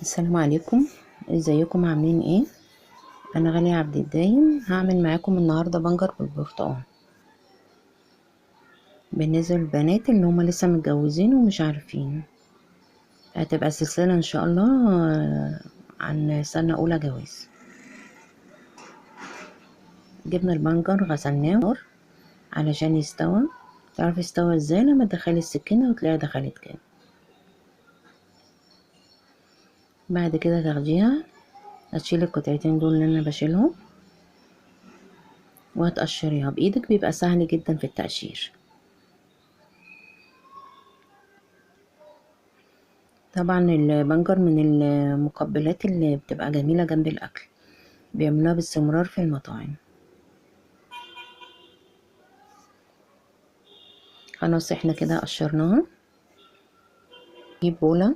السلام عليكم. ازيكم عاملين ايه؟ انا غالية عبد الدايم، هعمل معاكم النهاردة بنجر بالبرتقال. بالنسبة للبنات اللي هما لسه متجوزين ومش عارفين، هتبقى سلسلة ان شاء الله عن سنة اولى جواز. جبنا البنجر غسلناه علشان يستوى. تعرف يستوى ازاي؟ لما تدخلي السكينة وتلاقيها دخلت كده. بعد كده تاخديها، هتشيلي القطعتين دول اللي انا بشيلهم وهتقشريها بايدك، بيبقى سهل جدا في التقشير. طبعا البنجر من المقبلات اللي بتبقى جميلة جنب الأكل، بيعملوها باستمرار في المطاعم. خلاص احنا كده قشرناها. نجيب بولة